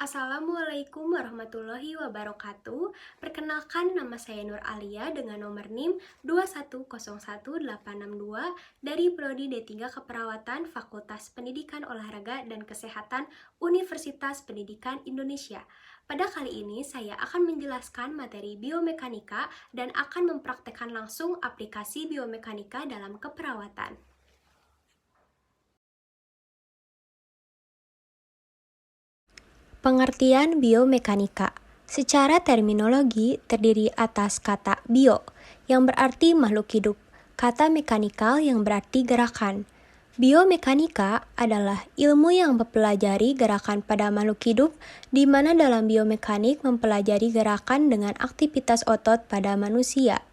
Assalamualaikum warahmatullahi wabarakatuh. Perkenalkan, nama saya Nur Alia dengan nomor NIM 2101862 dari Prodi D3 Keperawatan Fakultas Pendidikan Olahraga dan Kesehatan Universitas Pendidikan Indonesia. Pada kali ini saya akan menjelaskan materi biomekanika dan akan mempraktekkan langsung aplikasi biomekanika dalam keperawatan. Pengertian biomekanika secara terminologi terdiri atas kata bio yang berarti makhluk hidup, kata mekanikal yang berarti gerakan. Biomekanika adalah ilmu yang mempelajari gerakan pada makhluk hidup, di mana dalam biomekanik mempelajari gerakan dengan aktivitas otot pada manusia.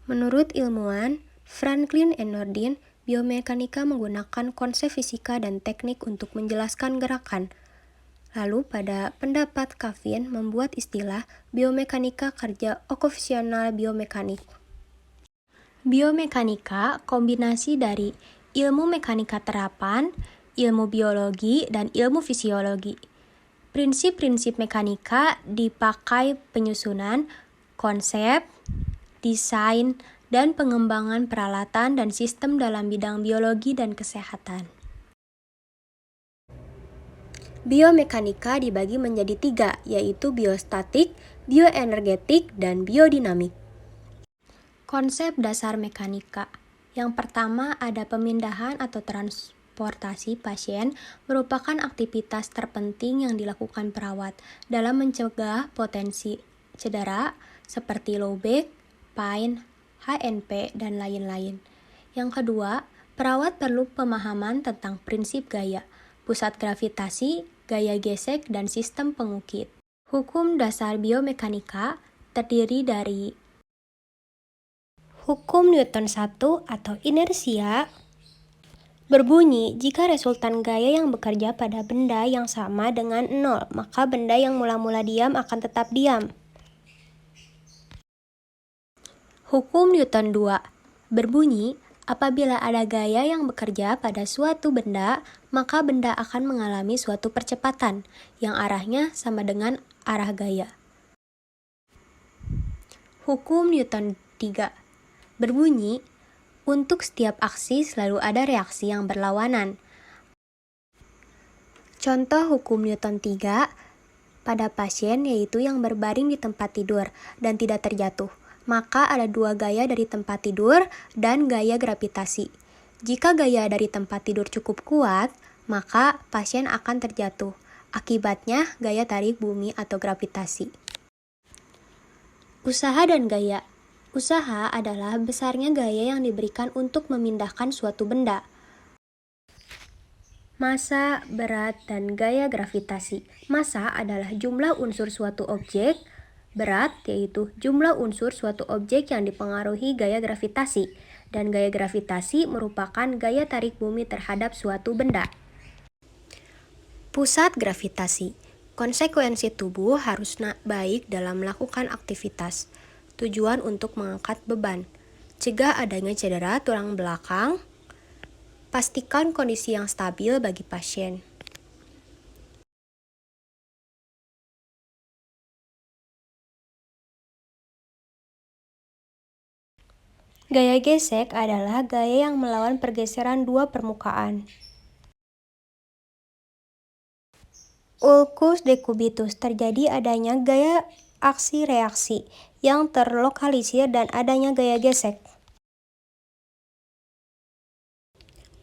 Menurut ilmuwan Franklin and Nordin, biomekanika menggunakan konsep fisika dan teknik untuk menjelaskan gerakan. Lalu pada pendapat Kavin membuat istilah biomekanika kerja okupasional biomekanik. Biomekanika kombinasi dari ilmu mekanika terapan, ilmu biologi, dan ilmu fisiologi. Prinsip-prinsip mekanika dipakai penyusunan, konsep, desain, dan pengembangan peralatan dan sistem dalam bidang biologi dan kesehatan. Biomekanika dibagi menjadi 3, yaitu biostatik, bioenergetik, dan biodinamik. Konsep dasar mekanika. Yang pertama ada pemindahan atau transportasi pasien merupakan aktivitas terpenting yang dilakukan perawat dalam mencegah potensi cedera seperti low back, pain, HNP, dan lain-lain. Yang kedua, perawat perlu pemahaman tentang prinsip gaya, pusat gravitasi, gaya gesek, dan sistem pengukit. Hukum dasar biomekanika terdiri dari hukum Newton 1 atau inersia, berbunyi jika resultan gaya yang bekerja pada benda yang sama dengan 0, maka benda yang mula-mula diam akan tetap diam. Hukum Newton 2 berbunyi, apabila ada gaya yang bekerja pada suatu benda, maka benda akan mengalami suatu percepatan yang arahnya sama dengan arah gaya. Hukum Newton 3 berbunyi, untuk setiap aksi selalu ada reaksi yang berlawanan. Contoh hukum Newton 3 pada pasien yaitu yang berbaring di tempat tidur dan tidak terjatuh. Maka ada 2 gaya dari tempat tidur dan gaya gravitasi. Jika gaya dari tempat tidur cukup kuat, maka pasien akan terjatuh. Akibatnya gaya tarik bumi atau gravitasi. Usaha dan gaya. Usaha adalah besarnya gaya yang diberikan untuk memindahkan suatu benda. Massa, berat, dan gaya gravitasi. Massa adalah jumlah unsur suatu objek. Berat yaitu jumlah unsur suatu objek yang dipengaruhi gaya gravitasi, dan gaya gravitasi merupakan gaya tarik bumi terhadap suatu benda. Pusat gravitasi. Konsekuensi tubuh harus baik dalam melakukan aktivitas. Tujuan untuk mengangkat beban. Cegah adanya cedera tulang belakang. Pastikan kondisi yang stabil bagi pasien. Gaya gesek adalah gaya yang melawan pergeseran dua permukaan. Ulcus decubitus terjadi adanya gaya aksi-reaksi yang terlokalisir dan adanya gaya gesek.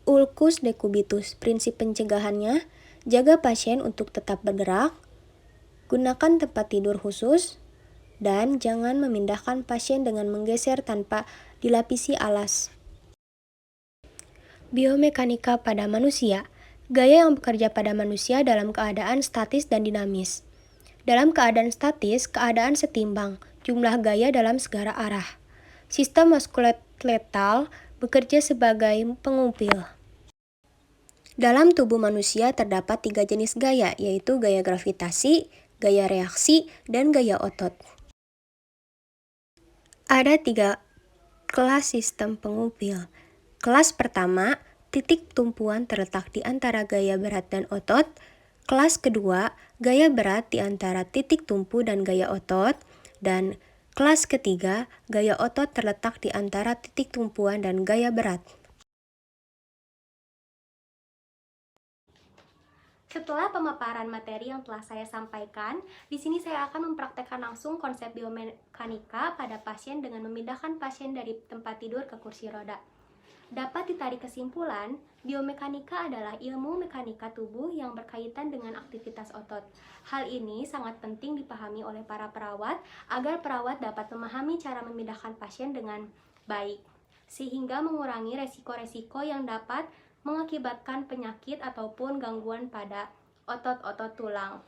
Ulcus decubitus, prinsip pencegahannya, jaga pasien untuk tetap bergerak, gunakan tempat tidur khusus, dan jangan memindahkan pasien dengan menggeser tanpa dilapisi alas. Biomekanika pada manusia. Gaya yang bekerja pada manusia dalam keadaan statis dan dinamis. Dalam keadaan statis, keadaan setimbang, jumlah gaya dalam segala arah. Sistem muskuloskeletal bekerja sebagai pengumpil. Dalam tubuh manusia terdapat 3 jenis gaya, yaitu gaya gravitasi, gaya reaksi, dan gaya otot. Ada 3 kelas sistem pengumpil. Kelas pertama, titik tumpuan terletak di antara gaya berat dan otot. Kelas kedua, gaya berat di antara titik tumpu dan gaya otot. Dan kelas ketiga, gaya otot terletak di antara titik tumpuan dan gaya berat. Setelah pemaparan materi yang telah saya sampaikan, di sini saya akan mempraktekkan langsung konsep biomekanika pada pasien dengan memindahkan pasien dari tempat tidur ke kursi roda. Dapat ditarik kesimpulan, biomekanika adalah ilmu mekanika tubuh yang berkaitan dengan aktivitas otot. Hal ini sangat penting dipahami oleh para perawat agar perawat dapat memahami cara memindahkan pasien dengan baik, sehingga mengurangi resiko-resiko yang dapat mengakibatkan penyakit ataupun gangguan pada otot-otot tulang.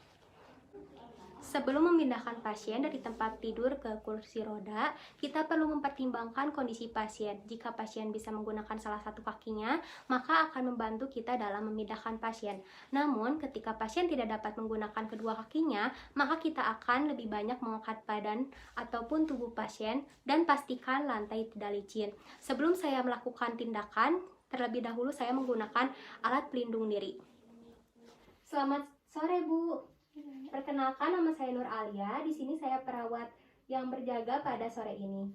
Sebelum memindahkan pasien dari tempat tidur ke kursi roda, kita perlu mempertimbangkan kondisi pasien. Jika pasien bisa menggunakan salah satu kakinya, maka akan membantu kita dalam memindahkan pasien. Namun, ketika pasien tidak dapat menggunakan kedua kakinya, maka kita akan lebih banyak mengangkat badan ataupun tubuh pasien dan pastikan lantai tidak licin. Sebelum saya melakukan tindakan, terlebih dahulu saya menggunakan alat pelindung diri. Selamat sore, Bu. Perkenalkan, nama saya Nur Alia. Di sini saya perawat yang berjaga pada sore ini.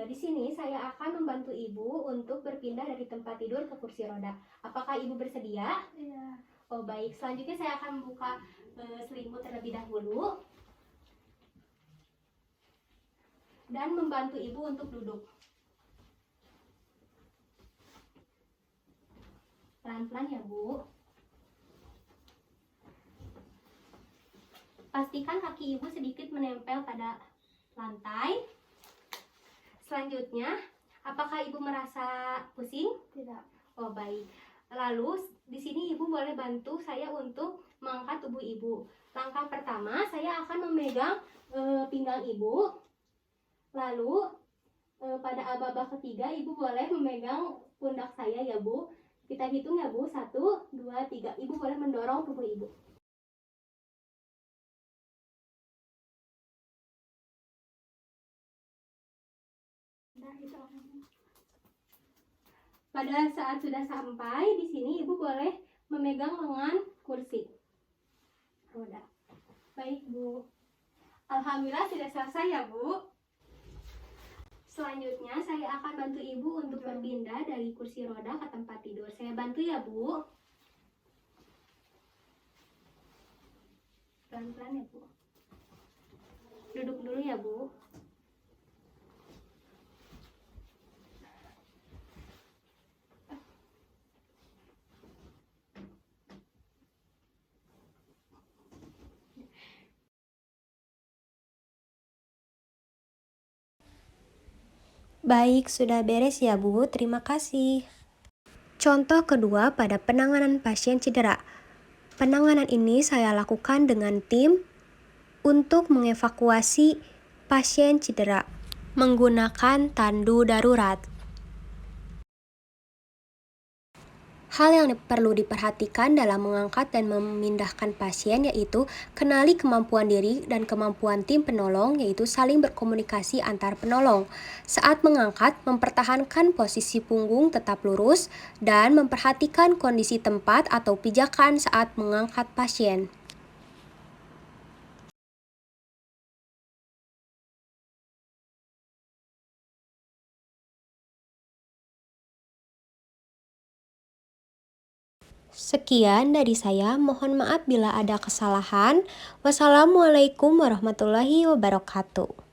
Di sini saya akan membantu Ibu untuk berpindah dari tempat tidur ke kursi roda. Apakah Ibu bersedia? Iya. Oh, baik. Selanjutnya saya akan membuka selimut terlebih dahulu dan membantu Ibu untuk duduk. Pelan-pelan ya, Bu. Pastikan kaki Ibu sedikit menempel pada lantai. Selanjutnya, apakah Ibu merasa pusing? Tidak. Oh, baik. Lalu, di sini Ibu boleh bantu saya untuk mengangkat tubuh Ibu. Langkah pertama, saya akan memegang pinggang Ibu. Lalu, pada aba-aba ketiga, Ibu boleh memegang pundak saya ya, Bu. Kita hitung ya, Bu. 1, 2, 3. Ibu boleh mendorong tubuh Ibu. Pada saat sudah sampai di sini, Ibu boleh memegang lengan kursi roda. Baik, Bu. Alhamdulillah sudah selesai ya, Bu. Selanjutnya saya akan bantu Ibu untuk berpindah dari kursi roda ke tempat tidur. Saya bantu ya, Bu. Pelan-pelan ya, Bu. Duduk dulu ya, Bu. Baik, sudah beres ya, Bu. Terima kasih. Contoh kedua pada penanganan pasien cedera. Penanganan ini saya lakukan dengan tim untuk mengevakuasi pasien cedera menggunakan tandu darurat. Hal yang perlu diperhatikan dalam mengangkat dan memindahkan pasien yaitu kenali kemampuan diri dan kemampuan tim penolong, yaitu saling berkomunikasi antar penolong. Saat mengangkat, mempertahankan posisi punggung tetap lurus dan memperhatikan kondisi tempat atau pijakan saat mengangkat pasien. Sekian dari saya, mohon maaf bila ada kesalahan. Wassalamualaikum warahmatullahi wabarakatuh.